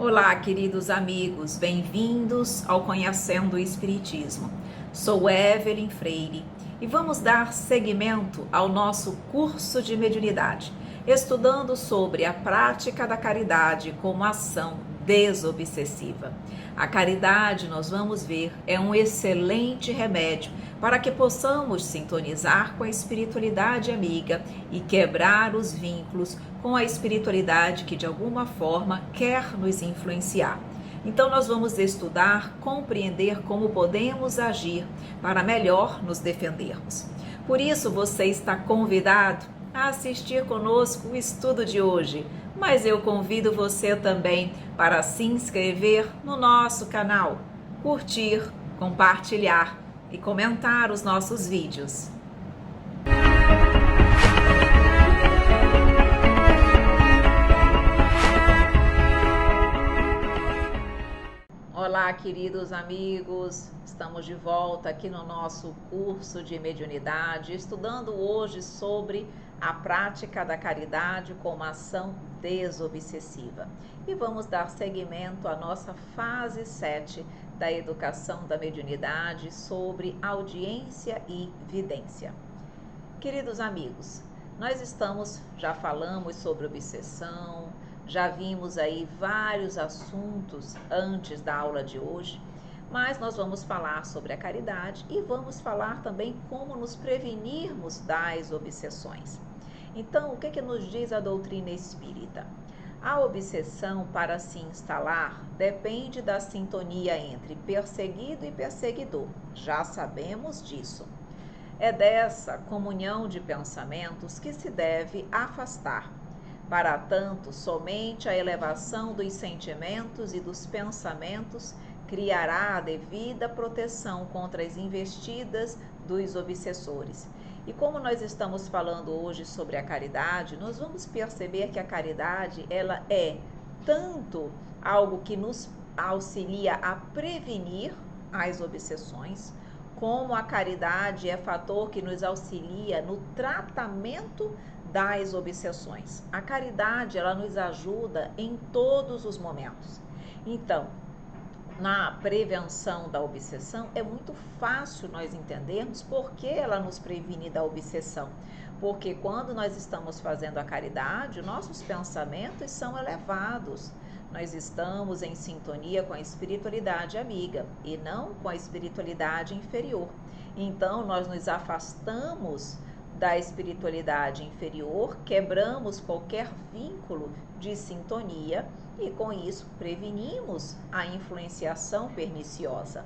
Olá, queridos amigos, bem-vindos ao Conhecendo o Espiritismo. Sou Evelyn Freire e vamos dar seguimento ao nosso curso de mediunidade, estudando sobre a prática da caridade como ação desobsessiva. A caridade, nós vamos ver, é um excelente remédio para que possamos sintonizar com a espiritualidade amiga e quebrar os vínculos com a espiritualidade que de alguma forma quer nos influenciar. Então nós vamos estudar, compreender como podemos agir para melhor nos defendermos. Por isso você está convidado a assistir conosco o estudo de hoje, mas eu convido você também para se inscrever no nosso canal, curtir, compartilhar e comentar os nossos vídeos. Olá, queridos amigos, estamos de volta aqui no nosso curso de mediunidade, estudando hoje sobre a prática da caridade como ação desobsessiva. E vamos dar seguimento à nossa fase 7 da educação da mediunidade sobre audiência e vidência. Queridos amigos, já falamos sobre obsessão, já vimos aí vários assuntos antes da aula de hoje, mas nós vamos falar sobre a caridade e vamos falar também como nos prevenirmos das obsessões. Então, o que nos diz a doutrina espírita? A obsessão, para se instalar, depende da sintonia entre perseguido e perseguidor. Já sabemos disso. É dessa comunhão de pensamentos que se deve afastar. Para tanto, somente a elevação dos sentimentos e dos pensamentos criará a devida proteção contra as investidas dos obsessores. E como nós estamos falando hoje sobre a caridade, nós vamos perceber que a caridade, ela é tanto algo que nos auxilia a prevenir as obsessões, como a caridade é fator que nos auxilia no tratamento das obsessões. A caridade, ela nos ajuda em todos os momentos. Então, na prevenção da obsessão, é muito fácil nós entendermos por que ela nos previne da obsessão. Porque quando nós estamos fazendo a caridade, nossos pensamentos são elevados. Nós estamos em sintonia com a espiritualidade amiga e não com a espiritualidade inferior. Então, nós nos afastamos da espiritualidade inferior, quebramos qualquer vínculo de sintonia e, com isso, prevenimos a influenciação perniciosa.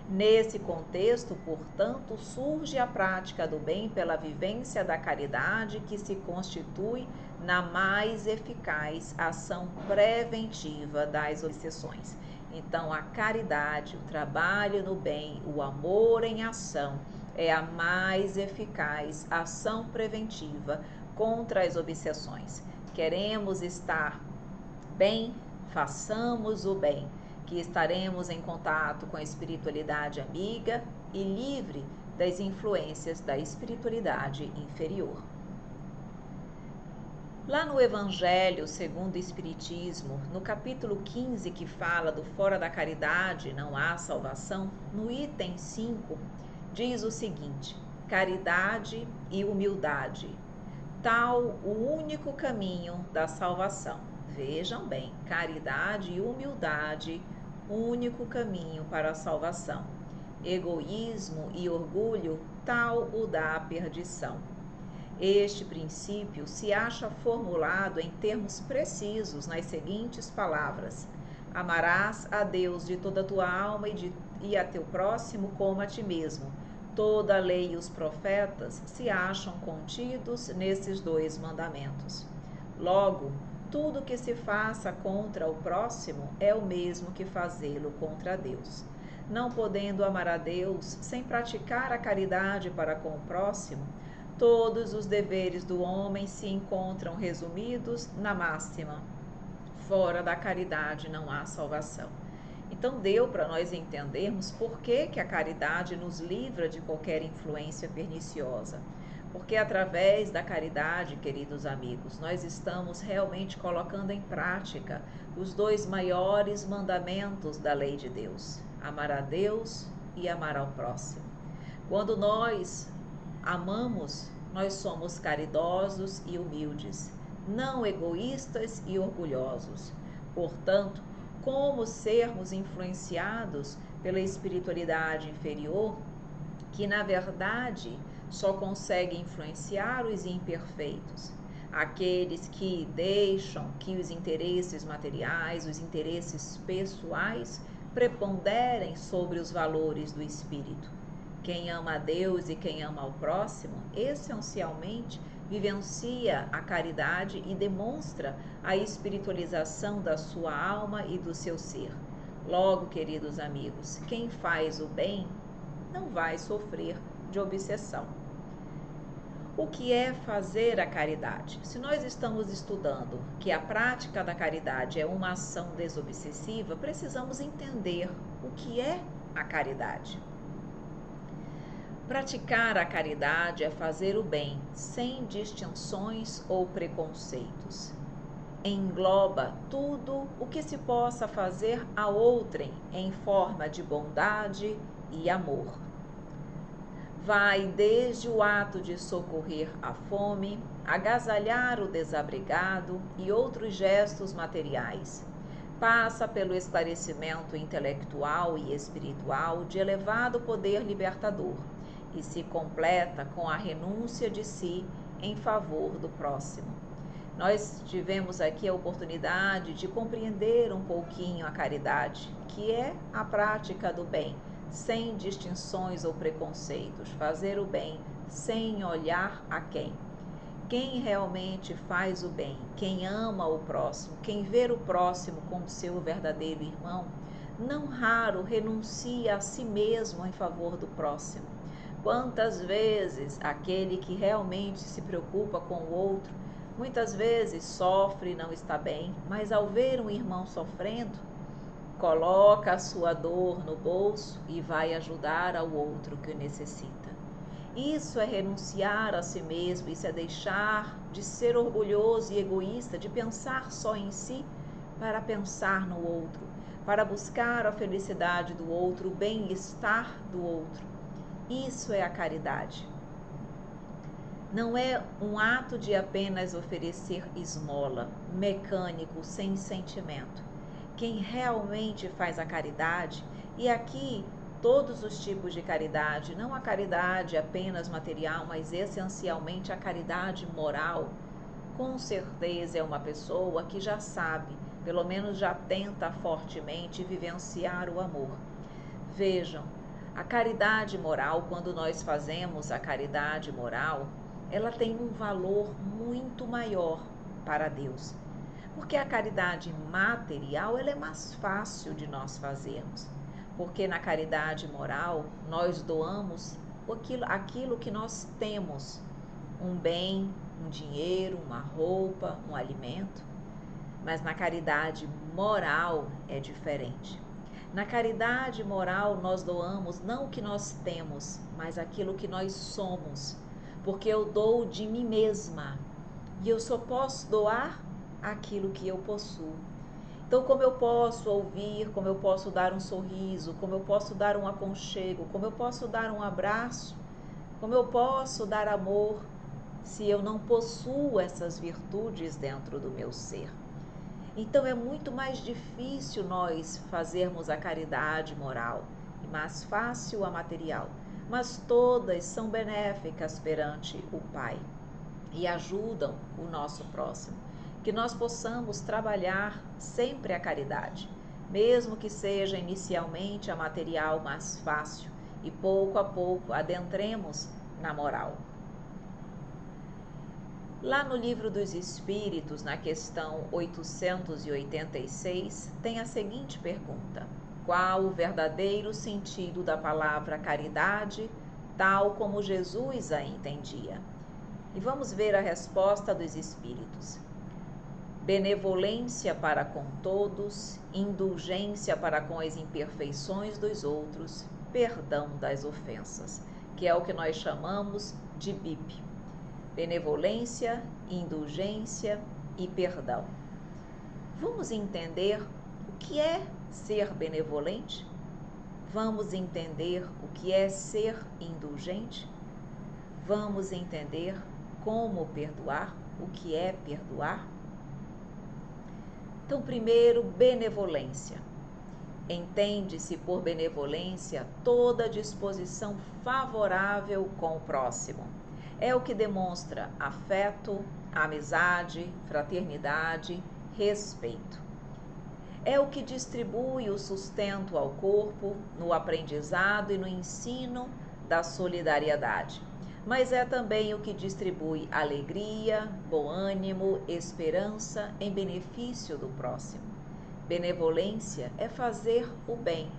Nesse contexto, portanto, surge a prática do bem pela vivência da caridade, que se constitui na mais eficaz ação preventiva das obsessões. Então, a caridade, o trabalho no bem, o amor em ação, é a mais eficaz ação preventiva contra as obsessões. Queremos estar bem? Façamos o bem, que estaremos em contato com a espiritualidade amiga e livre das influências da espiritualidade inferior. Lá no Evangelho segundo o Espiritismo, no capítulo 15, que fala do fora da caridade não há salvação, no item 5, diz o seguinte: caridade e humildade, tal o único caminho da salvação. Vejam bem, caridade e humildade, único caminho para a salvação. Egoísmo e orgulho, tal o da perdição. Este princípio se acha formulado em termos precisos nas seguintes palavras: amarás a Deus de toda a tua alma e a teu próximo como a ti mesmo. Toda a lei e os profetas se acham contidos nesses dois mandamentos. Logo, tudo que se faça contra o próximo é o mesmo que fazê-lo contra Deus. Não podendo amar a Deus sem praticar a caridade para com o próximo, todos os deveres do homem se encontram resumidos na máxima: fora da caridade não há salvação. Então deu para nós entendermos por que a caridade nos livra de qualquer influência perniciosa. Porque através da caridade, queridos amigos, nós estamos realmente colocando em prática os dois maiores mandamentos da lei de Deus: amar a Deus e amar ao próximo. Quando nós amamos, nós somos caridosos e humildes, não egoístas e orgulhosos. Portanto, como sermos influenciados pela espiritualidade inferior, que na verdade só consegue influenciar os imperfeitos, aqueles que deixam que os interesses materiais, os interesses pessoais preponderem sobre os valores do espírito. Quem ama a Deus e quem ama ao próximo, essencialmente vivencia a caridade e demonstra a espiritualização da sua alma e do seu ser. Logo, queridos amigos, quem faz o bem não vai sofrer de obsessão. O que é fazer a caridade? Se nós estamos estudando que a prática da caridade é uma ação desobsessiva, precisamos entender o que é a caridade. Praticar a caridade é fazer o bem sem distinções ou preconceitos. Engloba tudo o que se possa fazer a outrem em forma de bondade e amor. Vai desde o ato de socorrer a fome, agasalhar o desabrigado e outros gestos materiais. Passa pelo esclarecimento intelectual e espiritual de elevado poder libertador e se completa com a renúncia de si em favor do próximo. Nós tivemos aqui a oportunidade de compreender um pouquinho a caridade, que é a prática do bem, sem distinções ou preconceitos, fazer o bem sem olhar a quem. Quem realmente faz o bem, quem ama o próximo, quem vê o próximo como seu verdadeiro irmão, não raro renuncia a si mesmo em favor do próximo. Quantas vezes aquele que realmente se preocupa com o outro, muitas vezes sofre e não está bem, mas ao ver um irmão sofrendo, coloca a sua dor no bolso e vai ajudar ao outro que o necessita. Isso é renunciar a si mesmo, isso é deixar de ser orgulhoso e egoísta, de pensar só em si, para pensar no outro, para buscar a felicidade do outro, o bem-estar do outro. Isso é a caridade. Não é um ato de apenas oferecer esmola, mecânico, sem sentimento. Quem realmente faz a caridade, e aqui todos os tipos de caridade, não a caridade apenas material, mas essencialmente a caridade moral, com certeza é uma pessoa que já sabe, pelo menos já tenta fortemente vivenciar o amor. Vejam, a caridade moral, quando nós fazemos a caridade moral, ela tem um valor muito maior para Deus. Porque a caridade material, ela é mais fácil de nós fazermos. Porque na caridade moral, nós doamos aquilo que nós temos. Um bem, um dinheiro, uma roupa, um alimento. Mas na caridade moral é diferente. Na caridade moral, nós doamos não o que nós temos, mas aquilo que nós somos. Porque eu dou de mim mesma. E eu só posso doar aquilo que eu possuo. Então, como eu posso ouvir, como eu posso dar um sorriso, como eu posso dar um aconchego, como eu posso dar um abraço, como eu posso dar amor, se eu não possuo essas virtudes dentro do meu ser? Então, é muito mais difícil nós fazermos a caridade moral e mais fácil a material, mas todas são benéficas perante o Pai e ajudam o nosso próximo. Que nós possamos trabalhar sempre a caridade, mesmo que seja inicialmente a material mais fácil, e pouco a pouco adentremos na moral. Lá no Livro dos Espíritos, na questão 886, tem a seguinte pergunta: qual o verdadeiro sentido da palavra caridade, tal como Jesus a entendia? E vamos ver a resposta dos Espíritos. Benevolência para com todos, indulgência para com as imperfeições dos outros, perdão das ofensas, que é o que nós chamamos de BIP. benevolência, indulgência e perdão. Vamos entender o que é ser benevolente? Vamos entender o que é ser indulgente? Vamos entender como perdoar, o que é perdoar? Então, primeiro, benevolência. Entende-se por benevolência toda disposição favorável com o próximo. É o que demonstra afeto, amizade, fraternidade, respeito. É o que distribui o sustento ao corpo no aprendizado e no ensino da solidariedade. Mas é também o que distribui alegria, bom ânimo, esperança em benefício do próximo. Benevolência é fazer o bem.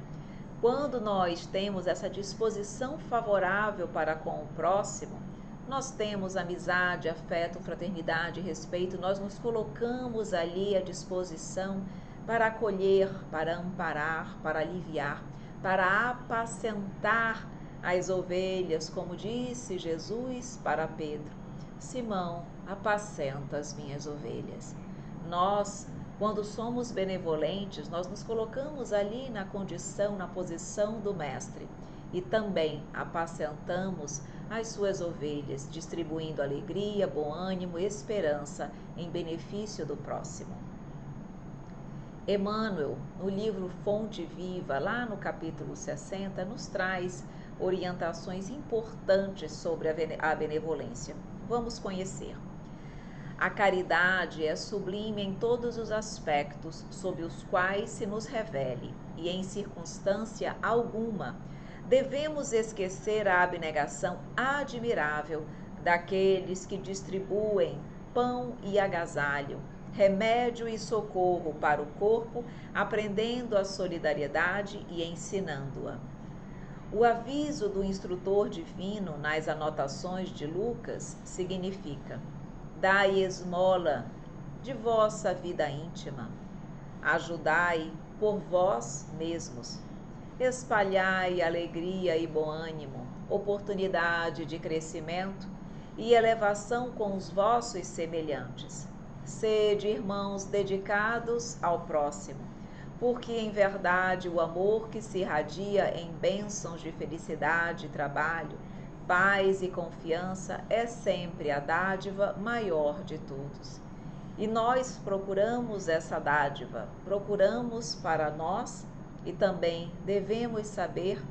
Quando nós temos essa disposição favorável para com o próximo, nós temos amizade, afeto, fraternidade, respeito, nós nos colocamos ali à disposição para acolher, para amparar, para aliviar, para apacentar as ovelhas, como disse Jesus para Pedro: Simão, apacenta as minhas ovelhas. Nós, quando somos benevolentes, nós nos colocamos ali na condição, na posição do mestre e também apacentamos as suas ovelhas, distribuindo alegria, bom ânimo, esperança em benefício do próximo. Emmanuel, no livro Fonte Viva, lá no capítulo 60, nos traz orientações importantes sobre a benevolência. Vamos conhecer. A caridade é sublime em todos os aspectos sob os quais se nos revele, e em circunstância alguma devemos esquecer a abnegação admirável daqueles que distribuem pão e agasalho, remédio e socorro para o corpo, aprendendo a solidariedade e ensinando-a. O aviso do instrutor divino nas anotações de Lucas significa: dai esmola de vossa vida íntima, ajudai por vós mesmos, espalhai alegria e bom ânimo, oportunidade de crescimento e elevação com os vossos semelhantes. Sede irmãos dedicados ao próximo, porque em verdade o amor que se irradia em bênçãos de felicidade e trabalho, paz e confiança é sempre a dádiva maior de todos. E nós procuramos essa dádiva, procuramos para nós e também devemos saber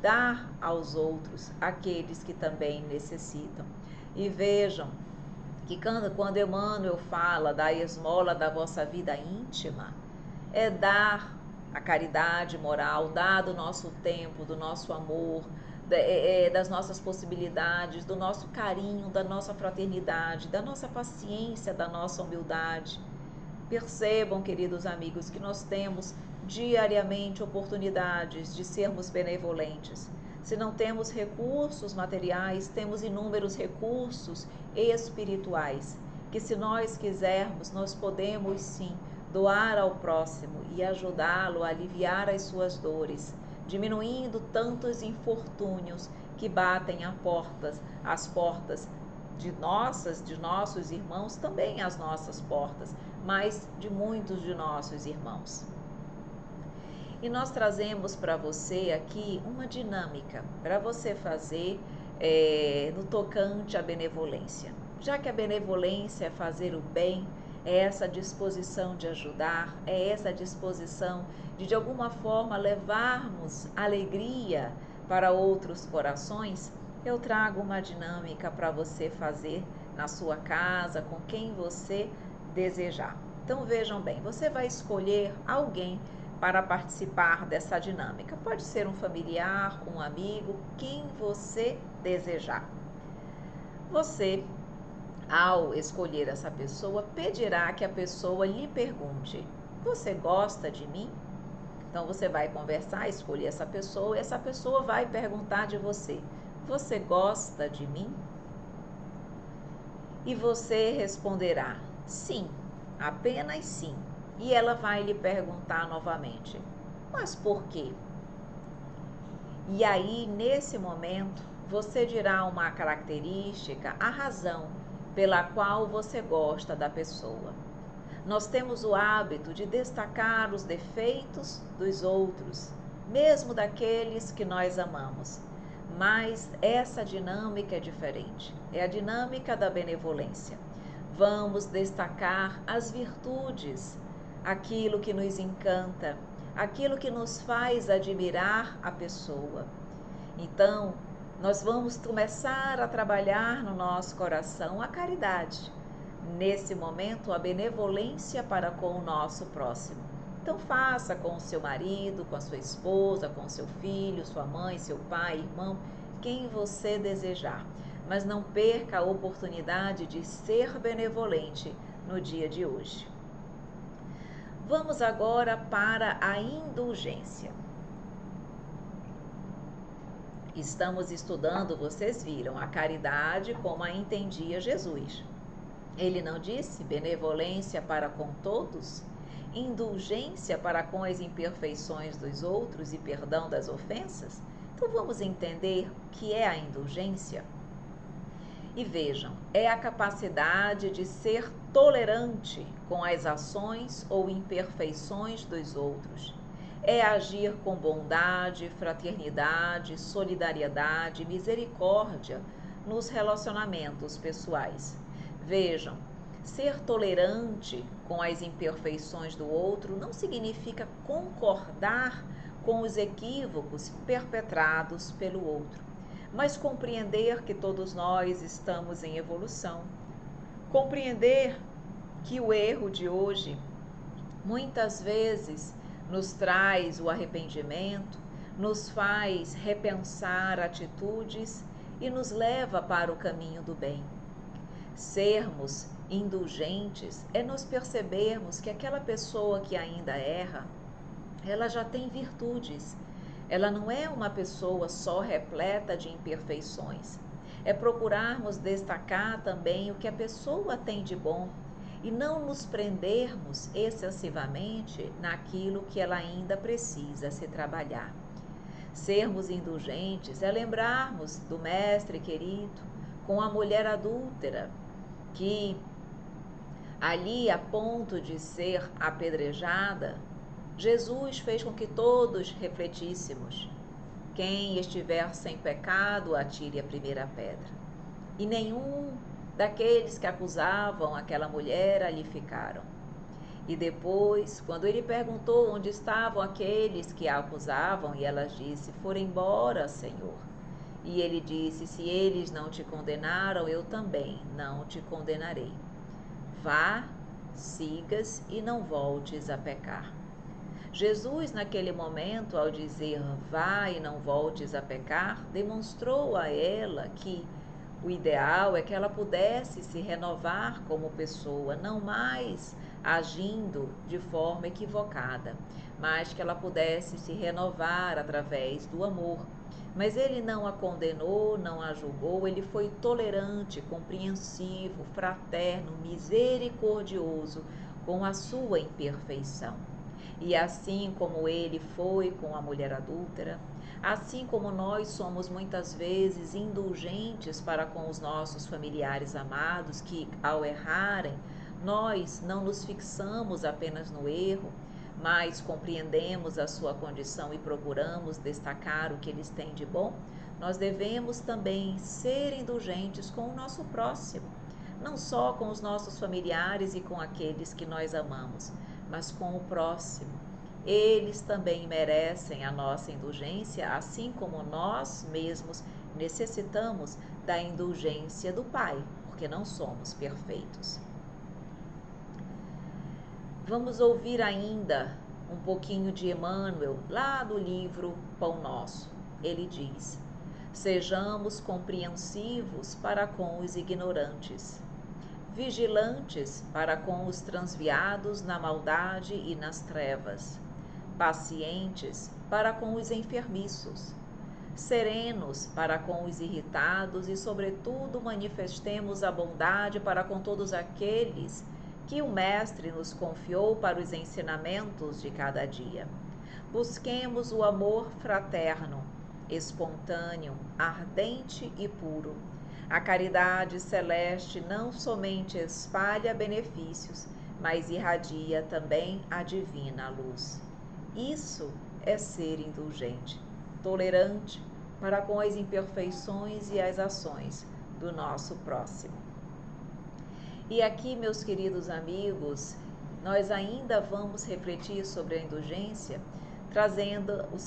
dar aos outros, aqueles que também necessitam. E vejam que quando Emmanuel fala da esmola da vossa vida íntima, é dar a caridade moral, dar do nosso tempo, do nosso amor, das nossas possibilidades, do nosso carinho, da nossa fraternidade, da nossa paciência, da nossa humildade. Percebam, queridos amigos, que nós temos diariamente oportunidades de sermos benevolentes. Se não temos recursos materiais, temos inúmeros recursos espirituais, que se nós quisermos, nós podemos sim doar ao próximo e ajudá-lo a aliviar as suas dores, diminuindo tantos infortúnios que batem as portas de nossos irmãos, também as nossas portas, mas de muitos de nossos irmãos. E nós trazemos para você aqui uma dinâmica para você fazer no tocante à benevolência. Já que a benevolência é fazer o bem, é essa disposição de ajudar, é essa disposição de alguma forma levarmos alegria para outros corações, eu trago uma dinâmica para você fazer na sua casa, com quem você desejar. Então vejam bem, você vai escolher alguém para participar dessa dinâmica. Pode ser um familiar, um amigo, quem você desejar. Você, ao escolher essa pessoa, pedirá que a pessoa lhe pergunte: você gosta de mim? Então você vai conversar, escolher essa pessoa e essa pessoa vai perguntar de você: você gosta de mim? E você responderá: sim, apenas sim. E ela vai lhe perguntar novamente: mas por quê? E aí, nesse momento, você dirá uma característica, a razão pela qual você gosta da pessoa. Nós temos o hábito de destacar os defeitos dos outros, mesmo daqueles que nós amamos. Mas essa dinâmica é diferente, é a dinâmica da benevolência. Vamos destacar as virtudes, aquilo que nos encanta, aquilo que nos faz admirar a pessoa. Então, nós vamos começar a trabalhar no nosso coração a caridade. Nesse momento, a benevolência para com o nosso próximo. Então faça com o seu marido, com a sua esposa, com o seu filho, sua mãe, seu pai, irmão, quem você desejar. Mas não perca a oportunidade de ser benevolente no dia de hoje. Vamos agora para a indulgência. Estamos estudando, vocês viram, a caridade como a entendia Jesus. Ele não disse benevolência para com todos? Indulgência para com as imperfeições dos outros e perdão das ofensas? Então vamos entender o que é a indulgência? E vejam, é a capacidade de ser tolerante com as ações ou imperfeições dos outros. É agir com bondade, fraternidade, solidariedade, misericórdia nos relacionamentos pessoais. Vejam, ser tolerante com as imperfeições do outro não significa concordar com os equívocos perpetrados pelo outro, mas compreender que todos nós estamos em evolução. Compreender que o erro de hoje muitas vezes nos traz o arrependimento, nos faz repensar atitudes e nos leva para o caminho do bem. Sermos indulgentes é nos percebermos que aquela pessoa que ainda erra, ela já tem virtudes. Ela não é uma pessoa só repleta de imperfeições. É procurarmos destacar também o que a pessoa tem de bom e não nos prendermos excessivamente naquilo que ela ainda precisa se trabalhar. Sermos indulgentes é lembrarmos do mestre querido com a mulher adúltera, que ali a ponto de ser apedrejada, Jesus fez com que todos refletíssemos. Quem estiver sem pecado, atire a primeira pedra. E nenhum daqueles que acusavam aquela mulher ali ficaram. E depois, quando ele perguntou onde estavam aqueles que a acusavam, e ela disse: foram embora, Senhor. E ele disse: se eles não te condenaram, eu também não te condenarei. Vá, sigas e não voltes a pecar. Jesus, naquele momento, ao dizer vá e não voltes a pecar, demonstrou a ela que o ideal é que ela pudesse se renovar como pessoa, não mais agindo de forma equivocada, mas que ela pudesse se renovar através do amor. Mas ele não a condenou, não a julgou, ele foi tolerante, compreensivo, fraterno, misericordioso com a sua imperfeição. E assim como ele foi com a mulher adúltera, assim como nós somos muitas vezes indulgentes para com os nossos familiares amados que, ao errarem, nós não nos fixamos apenas no erro, mas compreendemos a sua condição e procuramos destacar o que eles têm de bom, nós devemos também ser indulgentes com o nosso próximo, não só com os nossos familiares e com aqueles que nós amamos, mas com o próximo. Eles também merecem a nossa indulgência, assim como nós mesmos necessitamos da indulgência do Pai, porque não somos perfeitos. Vamos ouvir ainda um pouquinho de Emmanuel, lá do livro Pão Nosso. Ele diz: sejamos compreensivos para com os ignorantes, vigilantes para com os transviados na maldade e nas trevas, pacientes para com os enfermiços, serenos para com os irritados e, sobretudo, manifestemos a bondade para com todos aqueles que o Mestre nos confiou para os ensinamentos de cada dia. Busquemos o amor fraterno, espontâneo, ardente e puro, A caridade celeste não somente espalha benefícios, mas irradia também a divina luz. Isso é ser indulgente, tolerante para com as imperfeições e as ações do nosso próximo. E aqui, meus queridos amigos, nós ainda vamos refletir sobre a indulgência, trazendo a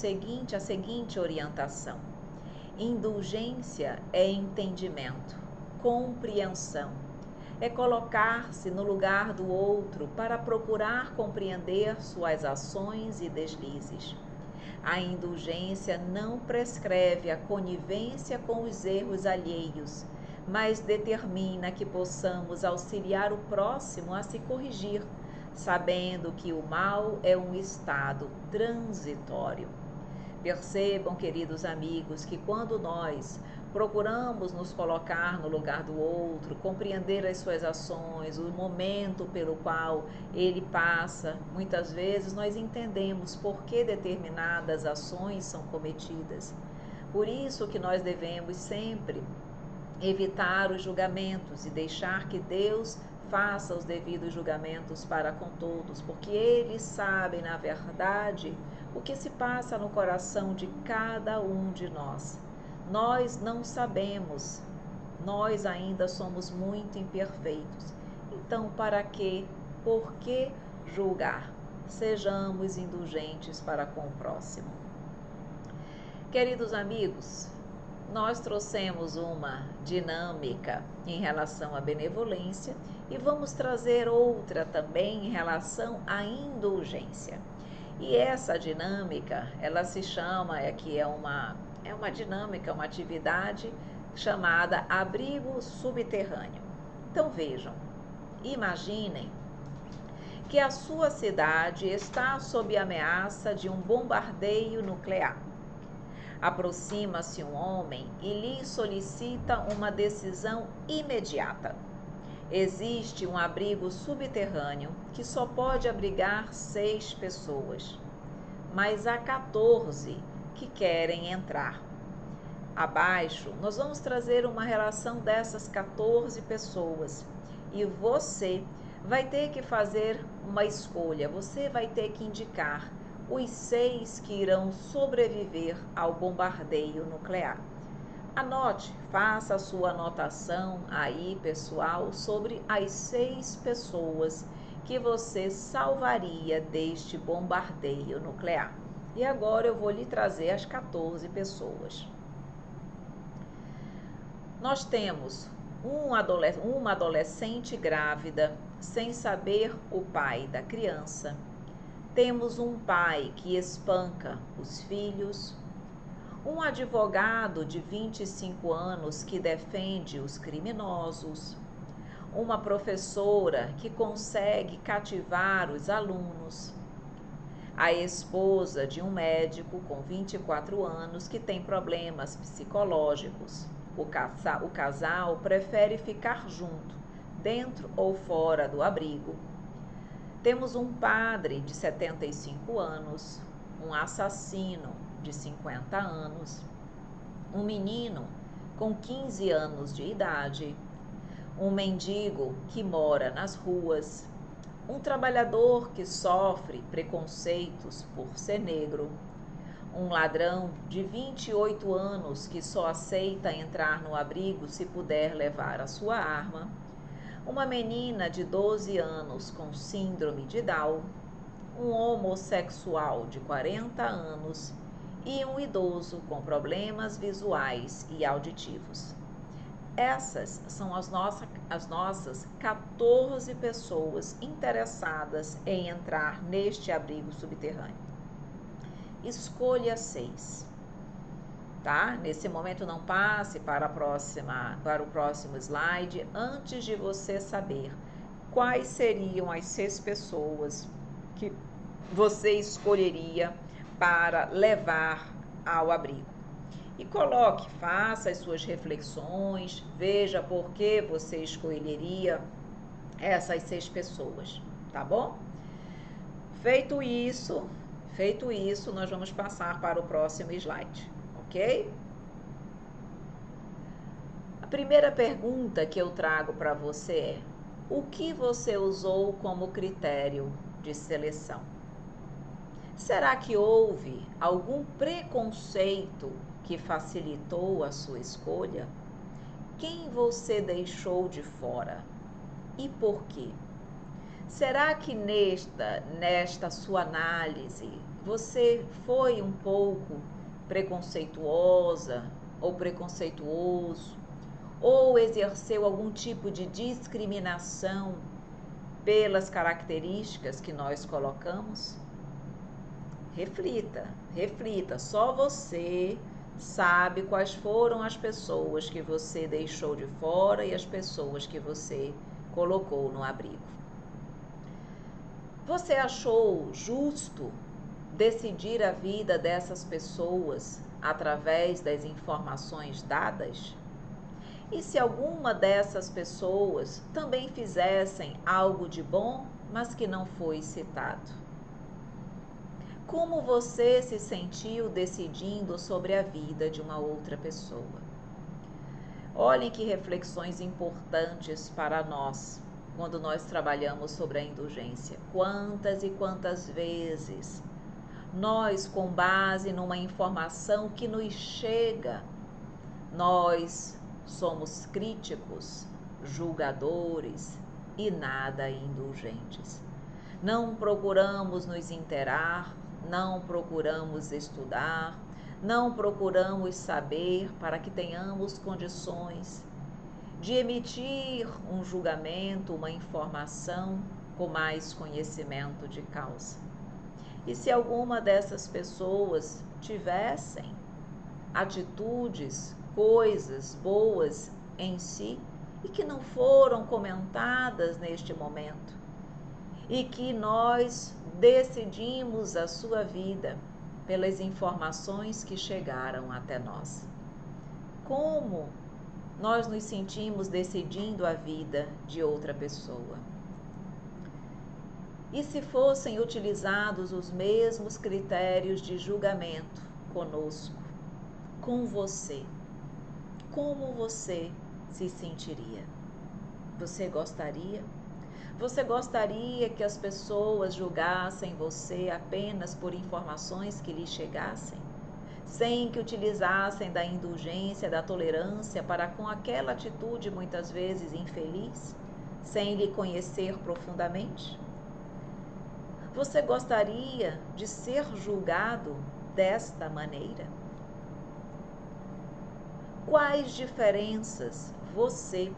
seguinte orientação. Indulgência é entendimento, compreensão, é colocar-se no lugar do outro para procurar compreender suas ações e deslizes. A indulgência não prescreve a conivência com os erros alheios, mas determina que possamos auxiliar o próximo a se corrigir, sabendo que o mal é um estado transitório. Percebam, queridos amigos, que quando nós procuramos nos colocar no lugar do outro, compreender as suas ações, o momento pelo qual ele passa, muitas vezes nós entendemos por que determinadas ações são cometidas. Por isso que nós devemos sempre evitar os julgamentos e deixar que Deus faça os devidos julgamentos para com todos, porque eles sabem, na verdade, o que se passa no coração de cada um de nós. Nós não sabemos, nós ainda somos muito imperfeitos. Então, para quê? Por que julgar? Sejamos indulgentes para com o próximo. Queridos amigos, nós trouxemos uma dinâmica em relação à benevolência e vamos trazer outra também em relação à indulgência. E essa dinâmica, ela se chama, é uma dinâmica, uma atividade chamada abrigo subterrâneo. Então vejam, imaginem que a sua cidade está sob ameaça de um bombardeio nuclear. Aproxima-se um homem e lhe solicita uma decisão imediata. Existe um abrigo subterrâneo que só pode abrigar 6 pessoas, mas há 14 que querem entrar. Abaixo, nós vamos trazer uma relação dessas 14 pessoas e você vai ter que fazer uma escolha, você vai ter que indicar os 6 que irão sobreviver ao bombardeio nuclear. Anote, faça a sua anotação aí, pessoal, sobre as 6 pessoas que você salvaria deste bombardeio nuclear. E agora eu vou lhe trazer as 14 pessoas. Nós temos uma adolescente grávida, sem saber o pai da criança. Temos um pai que espanca os filhos, um advogado de 25 anos que defende os criminosos, uma professora que consegue cativar os alunos, a esposa de um médico com 24 anos que tem problemas psicológicos. O casal prefere ficar junto, dentro ou fora do abrigo. Temos um padre de 75 anos, um assassino de 50 anos, um menino com 15 anos de idade, um mendigo que mora nas ruas, um trabalhador que sofre preconceitos por ser negro, um ladrão de 28 anos que só aceita entrar no abrigo se puder levar a sua arma, uma menina de 12 anos com síndrome de Down, um homossexual de 40 anos e um idoso com problemas visuais e auditivos. Essas são as nossas 14 pessoas interessadas em entrar neste abrigo subterrâneo. Escolha 6. Tá? Nesse momento não passe para o próximo slide antes de você saber quais seriam as 6 pessoas que você escolheria para levar ao abrigo. E coloque, faça as suas reflexões, veja por que você escolheria essas 6 pessoas, tá bom? Feito isso, nós vamos passar para o próximo slide. Ok? Primeira pergunta que eu trago para você é: o que você usou como critério de seleção? Será que houve algum preconceito que facilitou a sua escolha? Quem você deixou de fora e por quê? Será que nesta sua análise você foi um pouco preconceituosa ou preconceituoso ou exerceu algum tipo de discriminação pelas características que nós colocamos? Reflita, reflita. Só você sabe quais foram as pessoas que você deixou de fora e as pessoas que você colocou no abrigo. Você achou justo decidir a vida dessas pessoas através das informações dadas? E se alguma dessas pessoas também fizessem algo de bom, mas que não foi citado? Como você se sentiu decidindo sobre a vida de uma outra pessoa? Olhem que reflexões importantes para nós quando nós trabalhamos sobre a indulgência. Quantas e quantas vezes nós, com base numa informação que nos chega, nós somos críticos, julgadores e nada indulgentes. Não procuramos nos inteirar, não procuramos estudar, não procuramos saber para que tenhamos condições de emitir um julgamento, uma informação com mais conhecimento de causa. E se alguma dessas pessoas tivessem atitudes, coisas boas em si e que não foram comentadas neste momento, e que nós decidimos a sua vida pelas informações que chegaram até nós. Como nós nos sentimos decidindo a vida de outra pessoa? E se fossem utilizados os mesmos critérios de julgamento conosco, com você, como você se sentiria? Você gostaria? Você gostaria que as pessoas julgassem você apenas por informações que lhe chegassem, sem que utilizassem da indulgência, da tolerância para com aquela atitude muitas vezes infeliz, sem lhe conhecer profundamente? Você gostaria de ser julgado desta maneira? Quais diferenças você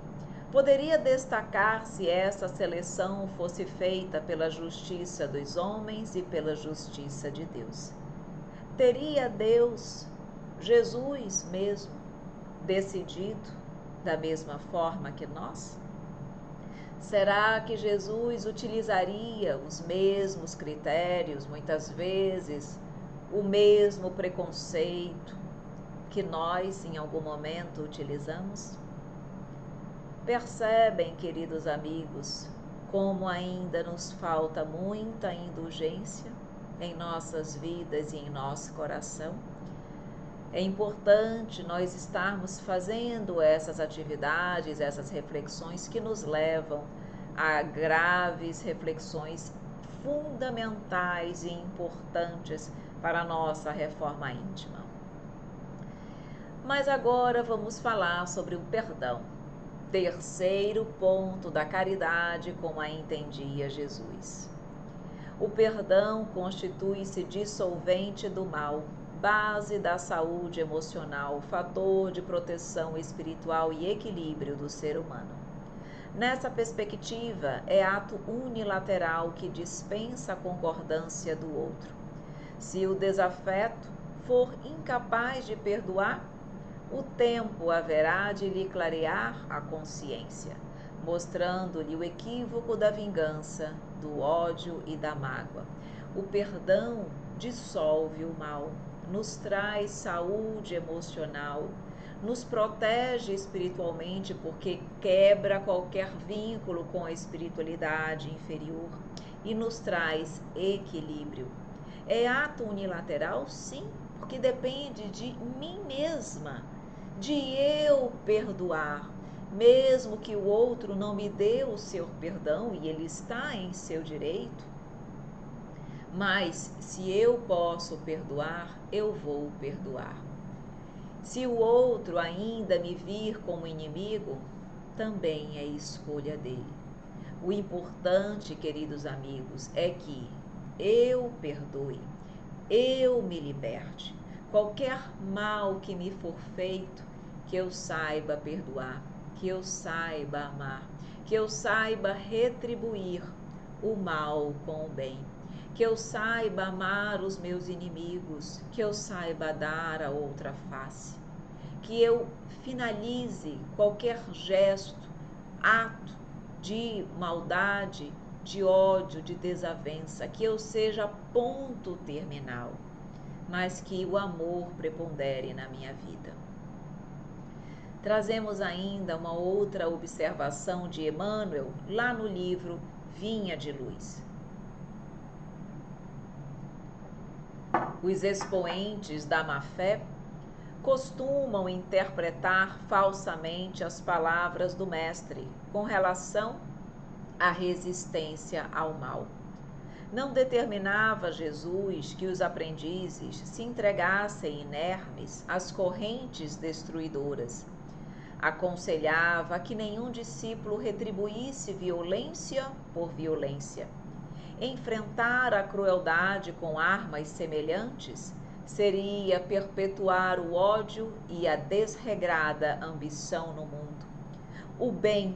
poderia destacar se essa seleção fosse feita pela justiça dos homens e pela justiça de Deus? Teria Deus, Jesus mesmo, decidido da mesma forma que nós? Será que Jesus utilizaria os mesmos critérios, muitas vezes, o mesmo preconceito que nós em algum momento utilizamos? Percebem, queridos amigos, como ainda nos falta muita indulgência em nossas vidas e em nosso coração? É importante nós estarmos fazendo essas atividades, essas reflexões que nos levam a graves reflexões fundamentais e importantes para a nossa reforma íntima. Mas agora vamos falar sobre o perdão. Terceiro ponto da caridade como a entendia Jesus. O perdão constitui-se dissolvente do mal, base da saúde emocional, fator de proteção espiritual e equilíbrio do ser humano. Nessa perspectiva, é ato unilateral que dispensa a concordância do outro. Se o desafeto for incapaz de perdoar, o tempo haverá de lhe clarear a consciência, mostrando-lhe o equívoco da vingança, do ódio e da mágoa. O perdão dissolve o mal, nos traz saúde emocional, nos protege espiritualmente porque quebra qualquer vínculo com a espiritualidade inferior e nos traz equilíbrio. É ato unilateral? Sim, porque depende de mim mesma de eu perdoar, mesmo que o outro não me dê o seu perdão e ele está em seu direito. Mas se eu posso perdoar, eu vou perdoar. Se o outro ainda me vir como inimigo, também é escolha dele. O importante, queridos amigos, é que eu perdoe, eu me liberte. Qualquer mal que me for feito, que eu saiba perdoar, que eu saiba amar, que eu saiba retribuir o mal com o bem, que eu saiba amar os meus inimigos, que eu saiba dar a outra face, que eu finalize qualquer gesto, ato de maldade, de ódio, de desavença, que eu seja ponto terminal, mas que o amor prepondere na minha vida. Trazemos ainda uma outra observação de Emmanuel, lá no livro Vinha de Luz. Os expoentes da má-fé costumam interpretar falsamente as palavras do Mestre com relação à resistência ao mal. Não determinava Jesus que os aprendizes se entregassem inermes às correntes destruidoras. Aconselhava que nenhum discípulo retribuísse violência por violência. Enfrentar a crueldade com armas semelhantes seria perpetuar o ódio e a desregrada ambição no mundo. O bem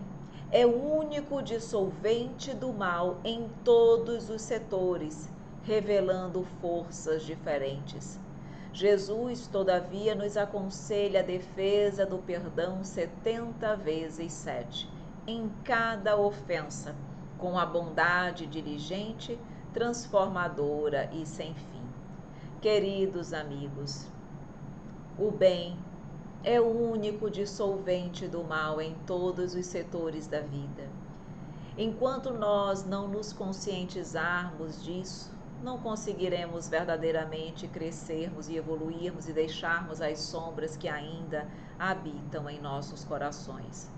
é o único dissolvente do mal em todos os setores, revelando forças diferentes. Jesus, todavia, nos aconselha a defesa do perdão 70 vezes 7, em cada ofensa, com a bondade diligente, transformadora e sem fim. Queridos amigos, o bem é o único dissolvente do mal em todos os setores da vida. Enquanto nós não nos conscientizarmos disso, não conseguiremos verdadeiramente crescermos e evoluirmos e deixarmos as sombras que ainda habitam em nossos corações.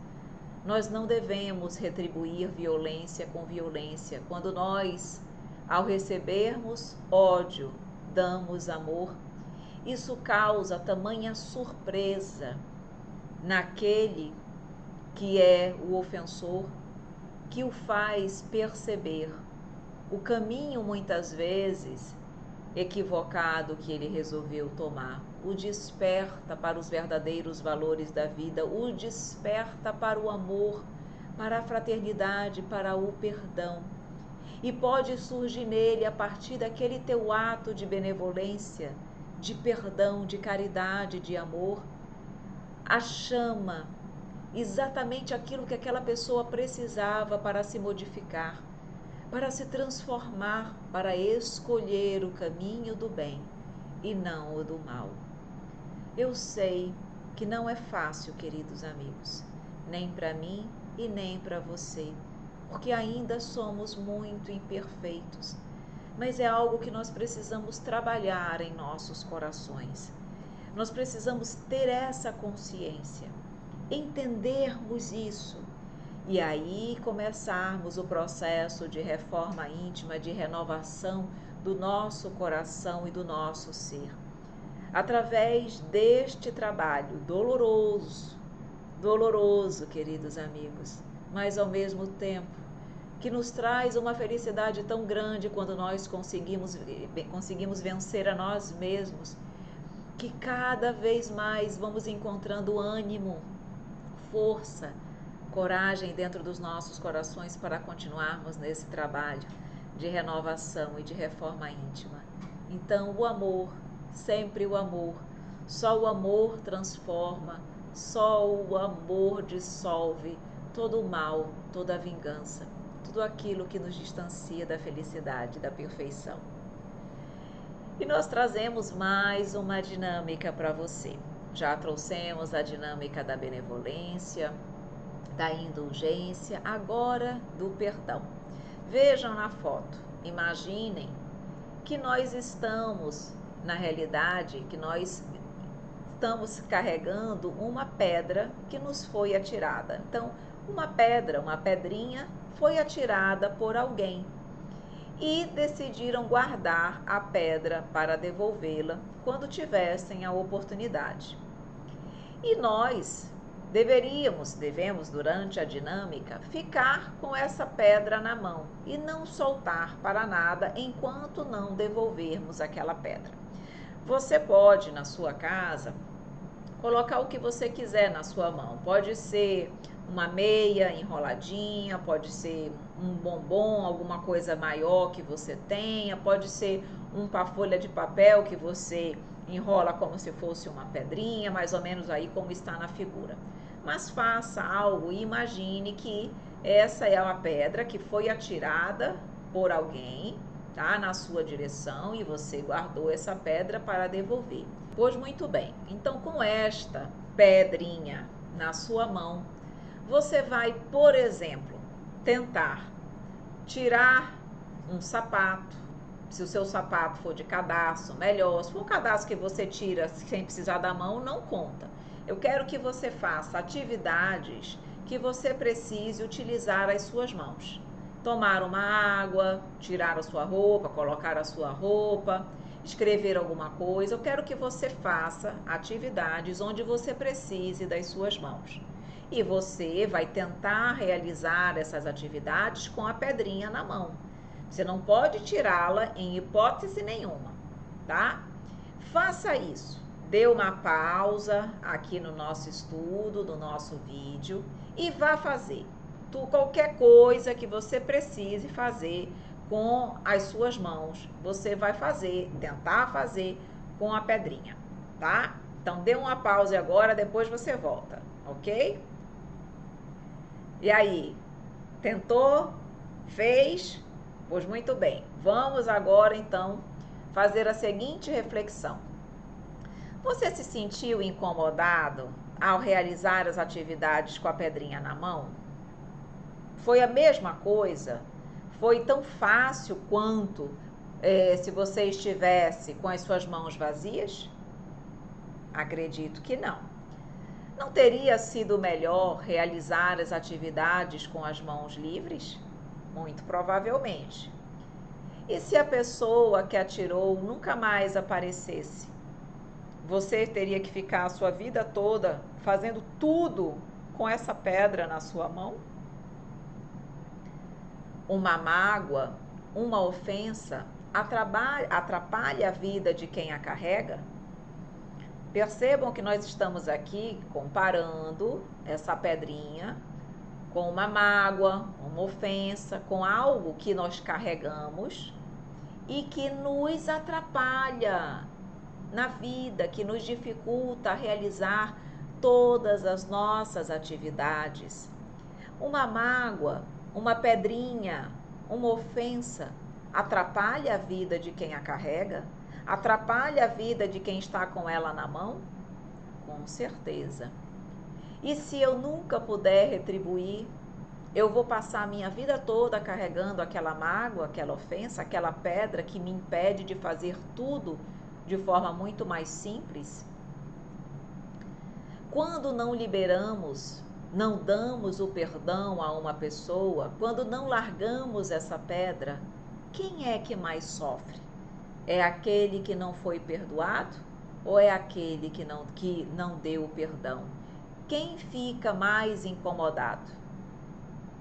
Nós não devemos retribuir violência com violência. Quando nós, ao recebermos ódio, damos amor, isso causa tamanha surpresa naquele que é o ofensor, que o faz perceber o caminho, muitas vezes, equivocado que ele resolveu tomar. O desperta para os verdadeiros valores da vida, o desperta para o amor, para a fraternidade, para o perdão. E pode surgir nele, a partir daquele teu ato de benevolência, de perdão, de caridade, de amor, a chama, exatamente aquilo que aquela pessoa precisava para se modificar, para se transformar, para escolher o caminho do bem e não o do mal. Eu sei que não é fácil, queridos amigos, nem para mim e nem para você, porque ainda somos muito imperfeitos, mas é algo que nós precisamos trabalhar em nossos corações. Nós precisamos ter essa consciência, entendermos isso, e aí começarmos o processo de reforma íntima, de renovação do nosso coração e do nosso ser. Através deste trabalho doloroso, queridos amigos, mas ao mesmo tempo que nos traz uma felicidade tão grande quando nós conseguimos vencer a nós mesmos, que cada vez mais vamos encontrando ânimo, força, coragem dentro dos nossos corações para continuarmos nesse trabalho de renovação e de reforma íntima. Então, o amor, sempre o amor, só o amor transforma, só o amor dissolve todo o mal, toda a vingança, tudo aquilo que nos distancia da felicidade, da perfeição. E nós trazemos mais uma dinâmica para você. Já trouxemos a dinâmica da benevolência, da indulgência, agora do perdão. Vejam na foto, imaginem que nós estamos, na realidade, que nós estamos carregando uma pedra que nos foi atirada. Então, uma pedra, uma pedrinha, foi atirada por alguém e decidiram guardar a pedra para devolvê-la quando tivessem a oportunidade. E nós devemos, durante a dinâmica, ficar com essa pedra na mão e não soltar para nada enquanto não devolvermos aquela pedra. Você pode, na sua casa, colocar o que você quiser na sua mão. Pode ser uma meia enroladinha, pode ser um bombom, alguma coisa maior que você tenha, pode ser uma folha de papel que você enrola como se fosse uma pedrinha, mais ou menos aí como está na figura. Mas faça algo e imagine que essa é uma pedra que foi atirada por alguém, tá, na sua direção, e você guardou essa pedra para devolver. Pois muito bem, então com esta pedrinha na sua mão, você vai, por exemplo, tentar tirar um sapato. Se o seu sapato for de cadarço, melhor. Se for um cadarço que você tira sem precisar da mão, não conta. Eu quero que você faça atividades que você precise utilizar as suas mãos. Tomar uma água, tirar a sua roupa, colocar a sua roupa, escrever alguma coisa. Eu quero que você faça atividades onde você precise das suas mãos. E você vai tentar realizar essas atividades com a pedrinha na mão. Você não pode tirá-la em hipótese nenhuma, tá? Faça isso. Dê uma pausa aqui no nosso estudo, no nosso vídeo, e vá fazer qualquer coisa que você precise fazer com as suas mãos. Você vai fazer, tentar fazer com a pedrinha, tá? Então, dê uma pausa agora, depois você volta, ok? E aí, tentou? Fez? Pois muito bem. Vamos agora, então, fazer a seguinte reflexão. Você se sentiu incomodado ao realizar as atividades com a pedrinha na mão? Foi a mesma coisa? Foi tão fácil quanto se você estivesse com as suas mãos vazias? Acredito que não. Não teria sido melhor realizar as atividades com as mãos livres? Muito provavelmente. E se a pessoa que atirou nunca mais aparecesse? Você teria que ficar a sua vida toda fazendo tudo com essa pedra na sua mão? Uma mágoa, uma ofensa atrapalha a vida de quem a carrega? Percebam que nós estamos aqui comparando essa pedrinha com uma mágoa, uma ofensa, com algo que nós carregamos e que nos atrapalha na vida, que nos dificulta realizar todas as nossas atividades. Uma mágoa, uma pedrinha, uma ofensa atrapalha a vida de quem a carrega? Atrapalha a vida de quem está com ela na mão? Com certeza. E se eu nunca puder retribuir, eu vou passar a minha vida toda carregando aquela mágoa, aquela ofensa, aquela pedra que me impede de fazer tudo de forma muito mais simples? Quando não liberamos, não damos o perdão a uma pessoa, quando não largamos essa pedra, quem é que mais sofre? É aquele que não foi perdoado ou é aquele que não deu o perdão? Quem fica mais incomodado?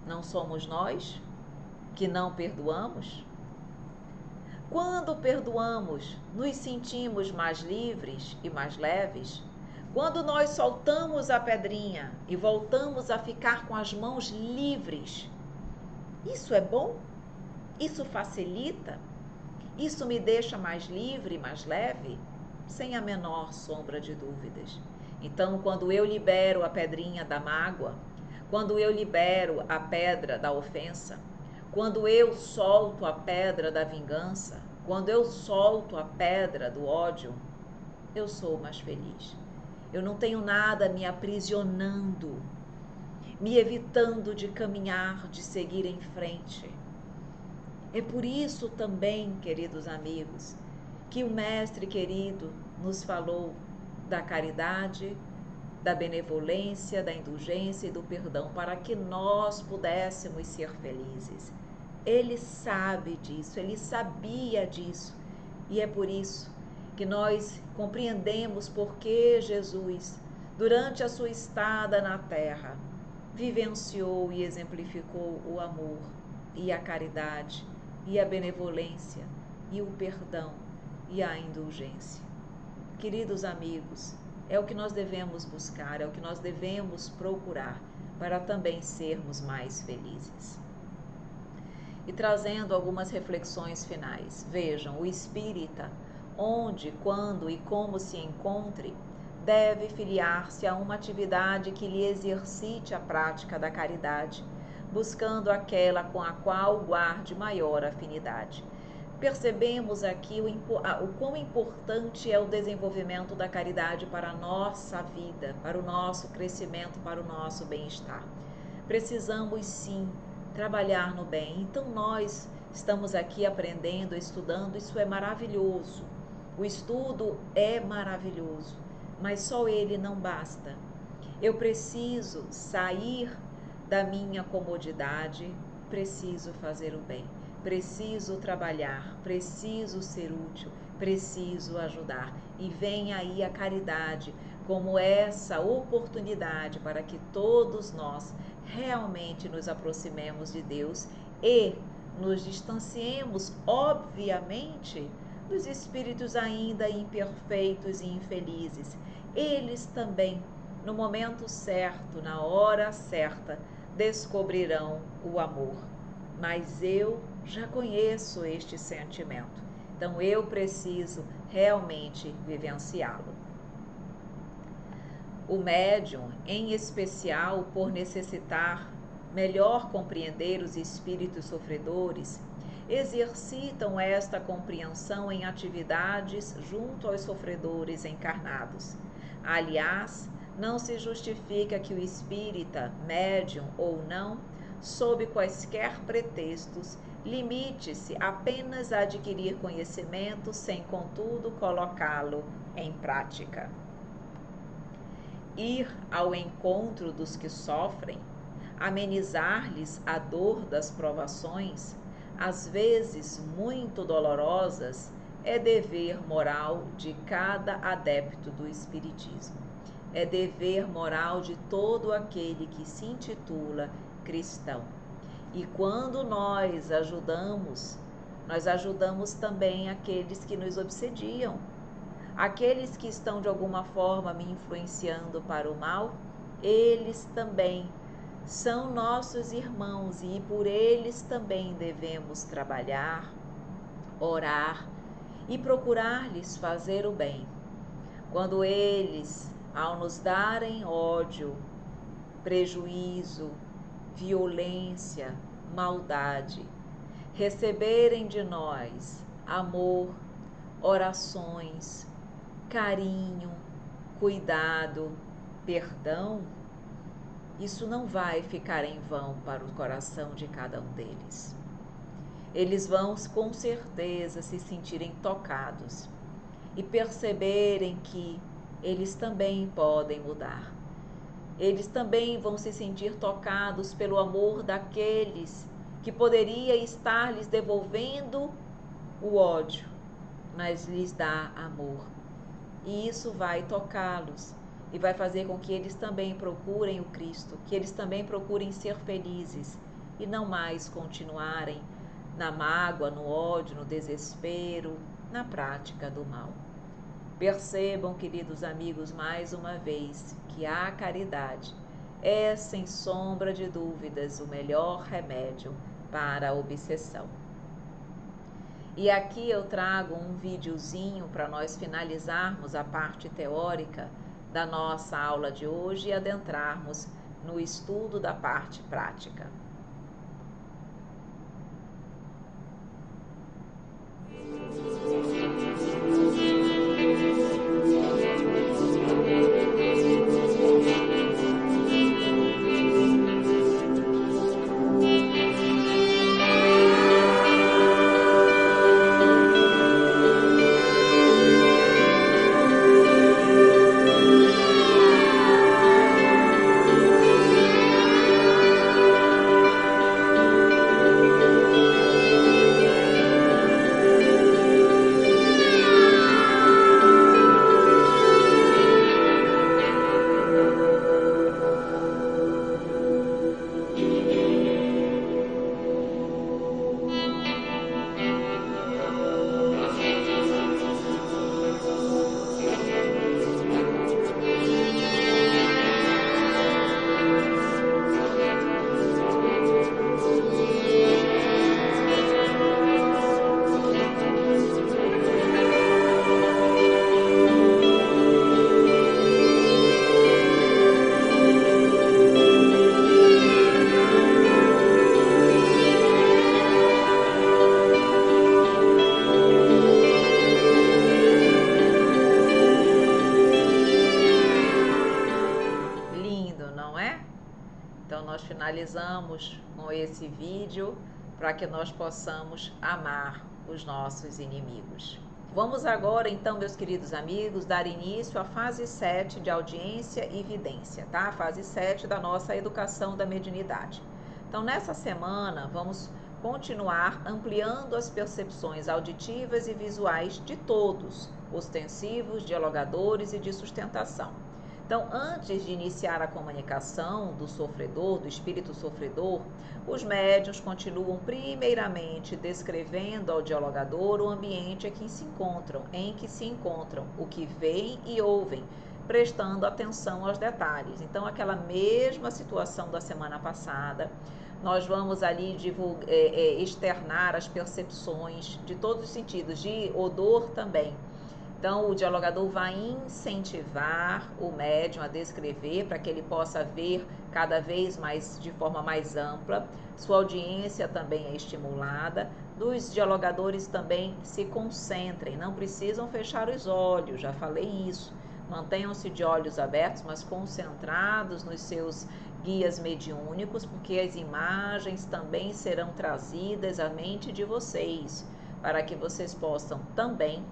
Não somos nós que não perdoamos? Quando perdoamos, nos sentimos mais livres e mais leves? Quando nós soltamos a pedrinha e voltamos a ficar com as mãos livres, isso é bom? Isso facilita? Isso me deixa mais livre e mais leve? Sem a menor sombra de dúvidas. Então, quando eu libero a pedrinha da mágoa, quando eu libero a pedra da ofensa, quando eu solto a pedra da vingança, quando eu solto a pedra do ódio, eu sou mais feliz. Eu não tenho nada me aprisionando, me evitando de caminhar, de seguir em frente. É por isso também, queridos amigos, que o Mestre querido nos falou da caridade, da benevolência, da indulgência e do perdão, para que nós pudéssemos ser felizes. Ele sabe disso, ele sabia disso, e é por isso que nós compreendemos por que Jesus, durante a sua estada na terra, vivenciou e exemplificou o amor e a caridade e a benevolência e o perdão e a indulgência. Queridos amigos, é o que nós devemos buscar, é o que nós devemos procurar para também sermos mais felizes. E trazendo algumas reflexões finais. Vejam, o espírita, onde, quando e como se encontre, deve filiar-se a uma atividade que lhe exercite a prática da caridade, buscando aquela com a qual guarde maior afinidade. Percebemos aqui o quão importante é o desenvolvimento da caridade para a nossa vida, para o nosso crescimento, para o nosso bem-estar. Precisamos sim trabalhar no bem. Então nós estamos aqui aprendendo, estudando, isso é maravilhoso. O estudo é maravilhoso, mas só ele não basta. Eu preciso sair da minha comodidade, preciso fazer o bem. Preciso trabalhar, preciso ser útil, preciso ajudar. E vem aí a caridade como essa oportunidade para que todos nós realmente nos aproximemos de Deus e nos distanciemos, obviamente, dos espíritos ainda imperfeitos e infelizes. Eles também, no momento certo, na hora certa, descobrirão o amor. Mas eu já conheço este sentimento, então eu preciso realmente vivenciá-lo. O médium, em especial por necessitar melhor compreender os espíritos sofredores, exercitam esta compreensão em atividades junto aos sofredores encarnados. Aliás, não se justifica que o espírita, médium ou não, sob quaisquer pretextos, limite-se apenas a adquirir conhecimento sem, contudo, colocá-lo em prática. Ir ao encontro dos que sofrem, amenizar-lhes a dor das provações, às vezes muito dolorosas, é dever moral de cada adepto do Espiritismo. É dever moral de todo aquele que se intitula cristão. E quando nós ajudamos também aqueles que nos obsediam, aqueles que estão de alguma forma me influenciando para o mal, eles também são nossos irmãos e por eles também devemos trabalhar, orar e procurar-lhes fazer o bem. Quando eles, ao nos darem ódio, prejuízo, violência, maldade, receberem de nós amor, orações, carinho, cuidado, perdão, isso não vai ficar em vão para o coração de cada um deles. Eles vão com certeza se sentirem tocados e perceberem que eles também podem mudar. Eles também vão se sentir tocados pelo amor daqueles que poderia estar lhes devolvendo o ódio, mas lhes dá amor. E isso vai tocá-los e vai fazer com que eles também procurem o Cristo, que eles também procurem ser felizes e não mais continuarem na mágoa, no ódio, no desespero, na prática do mal. Percebam, queridos amigos, mais uma vez, que a caridade é, sem sombra de dúvidas, o melhor remédio para a obsessão. E aqui eu trago um videozinho para nós finalizarmos a parte teórica da nossa aula de hoje e adentrarmos no estudo da parte prática. nós finalizamos com esse vídeo para que nós possamos amar os nossos inimigos. Vamos agora, então, meus queridos amigos, dar início à fase 7 de audiência e vidência, tá? A fase 7 da nossa educação da mediunidade. Então, nessa semana, vamos continuar ampliando as percepções auditivas e visuais de todos, ostensivos, dialogadores e de sustentação. Então, antes de iniciar a comunicação do sofredor, do espírito sofredor, os médiuns continuam primeiramente descrevendo ao dialogador o ambiente em que se encontram, o que veem e ouvem, prestando atenção aos detalhes. Então, aquela mesma situação da semana passada, nós vamos ali externar as percepções de todos os sentidos, de odor também. Então, o dialogador vai incentivar o médium a descrever para que ele possa ver cada vez mais, de forma mais ampla. Sua audiência também é estimulada. Os dialogadores também se concentrem, não precisam fechar os olhos, já falei isso. Mantenham-se de olhos abertos, mas concentrados nos seus guias mediúnicos, porque as imagens também serão trazidas à mente de vocês, para que vocês possam também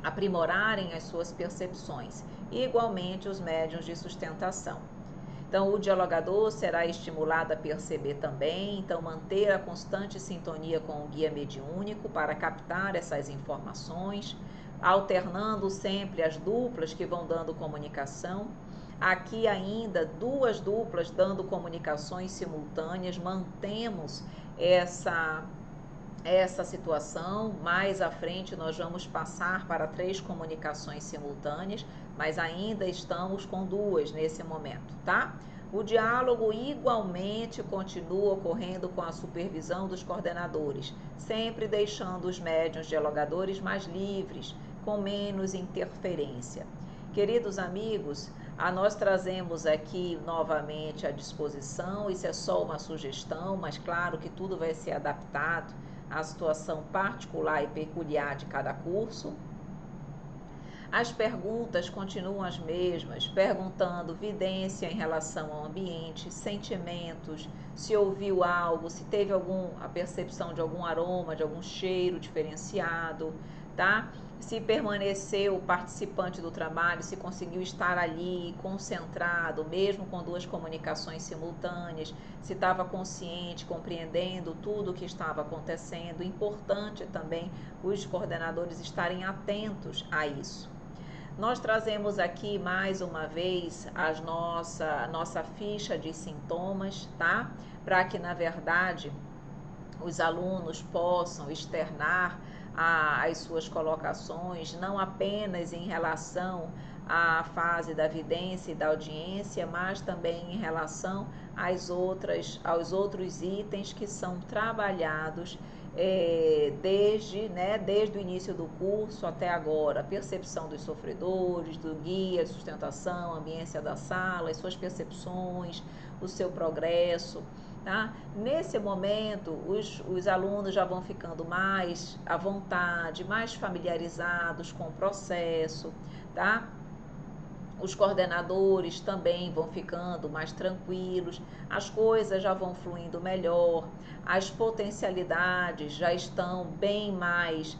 aprimorarem as suas percepções, e igualmente os médiuns de sustentação. Então, o dialogador será estimulado a perceber também, então manter a constante sintonia com o guia mediúnico para captar essas informações, alternando sempre as duplas que vão dando comunicação. Aqui ainda 2 duplas dando comunicações simultâneas, mantemos essa situação. Mais à frente nós vamos passar para 3 comunicações simultâneas, mas ainda estamos com 2 nesse momento, tá? O diálogo igualmente continua ocorrendo com a supervisão dos coordenadores, sempre deixando os médiuns dialogadores mais livres, com menos interferência. Queridos amigos, nós trazemos aqui novamente à disposição, isso é só uma sugestão, mas claro que tudo vai ser adaptado à situação particular e peculiar de cada curso. As perguntas continuam as mesmas, perguntando vidência em relação ao ambiente, sentimentos, se ouviu algo, se teve a percepção de algum aroma, de algum cheiro diferenciado, tá? Se permaneceu o participante do trabalho, se conseguiu estar ali concentrado, mesmo com 2 comunicações simultâneas, se estava consciente, compreendendo tudo o que estava acontecendo. Importante também os coordenadores estarem atentos a isso. Nós trazemos aqui mais uma vez a nossa ficha de sintomas, tá? Para que, na verdade, os alunos possam externar as suas colocações, não apenas em relação à fase da vidência e da audiência, mas também em relação aos outros itens que são trabalhados desde o início do curso até agora. Percepção dos sofredores, do guia, sustentação, ambiência da sala, as suas percepções, o seu progresso. Tá? Nesse momento, os alunos já vão ficando mais à vontade, mais familiarizados com o processo, tá? Os coordenadores também vão ficando mais tranquilos, as coisas já vão fluindo melhor, as potencialidades já estão bem mais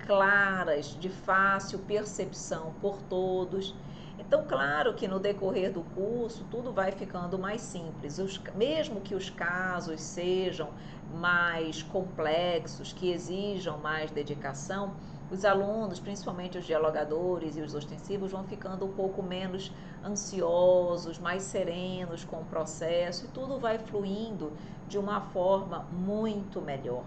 claras, de fácil percepção por todos. Então, claro que no decorrer do curso tudo vai ficando mais simples, mesmo que os casos sejam mais complexos, que exijam mais dedicação, os alunos, principalmente os dialogadores e os ostensivos, vão ficando um pouco menos ansiosos, mais serenos com o processo, e tudo vai fluindo de uma forma muito melhor.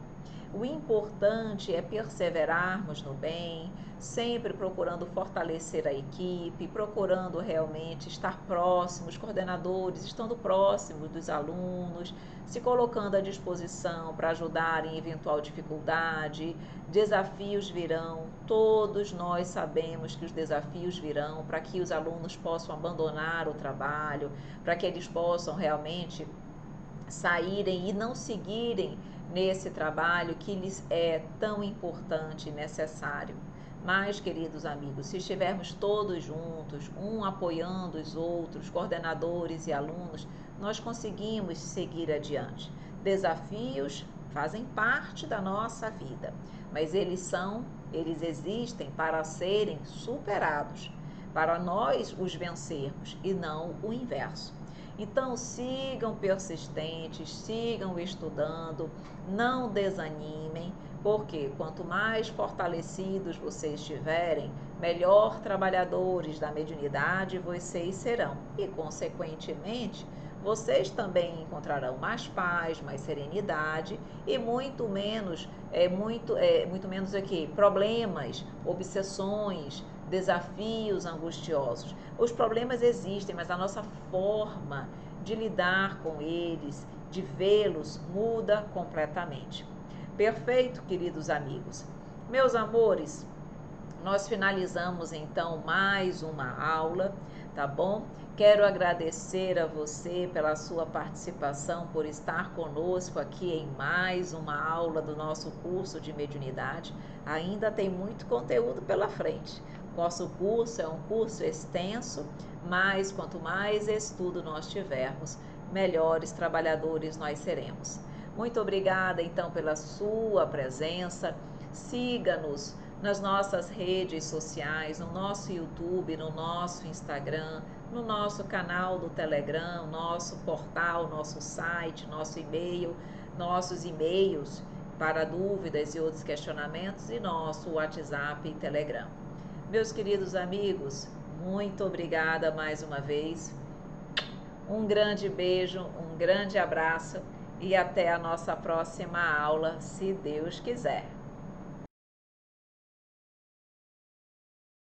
O importante é perseverarmos no bem, sempre procurando fortalecer a equipe, procurando realmente estar próximos, coordenadores estando próximos dos alunos, se colocando à disposição para ajudar em eventual dificuldade. Desafios virão, todos nós sabemos que os desafios virão, para que os alunos possam abandonar o trabalho, para que eles possam realmente saírem e não seguirem nesse trabalho que lhes é tão importante e necessário. Mas, queridos amigos, se estivermos todos juntos, um apoiando os outros, coordenadores e alunos, nós conseguimos seguir adiante. Desafios fazem parte da nossa vida, mas eles existem para serem superados, para nós os vencermos e não o inverso. Então, sigam persistentes, sigam estudando, não desanimem, porque quanto mais fortalecidos vocês estiverem, melhor trabalhadores da mediunidade vocês serão. E, consequentemente, vocês também encontrarão mais paz, mais serenidade e muito menos problemas, obsessões, desafios angustiosos. Os problemas existem, mas a nossa forma de lidar com eles, de vê-los, muda completamente. Perfeito, queridos amigos. Meus amores, nós finalizamos então mais uma aula, tá bom? Quero agradecer a você pela sua participação, por estar conosco aqui em mais uma aula do nosso curso de mediunidade. Ainda tem muito conteúdo pela frente. Nosso curso é um curso extenso, mas quanto mais estudo nós tivermos, melhores trabalhadores nós seremos. Muito obrigada então pela sua presença. Siga-nos nas nossas redes sociais, no nosso YouTube, no nosso Instagram, no nosso canal do Telegram, nosso portal, nosso site, nosso e-mail, nossos e-mails para dúvidas e outros questionamentos e nosso WhatsApp e Telegram. Meus queridos amigos, muito obrigada mais uma vez. Um grande beijo, um grande abraço e até a nossa próxima aula, se Deus quiser.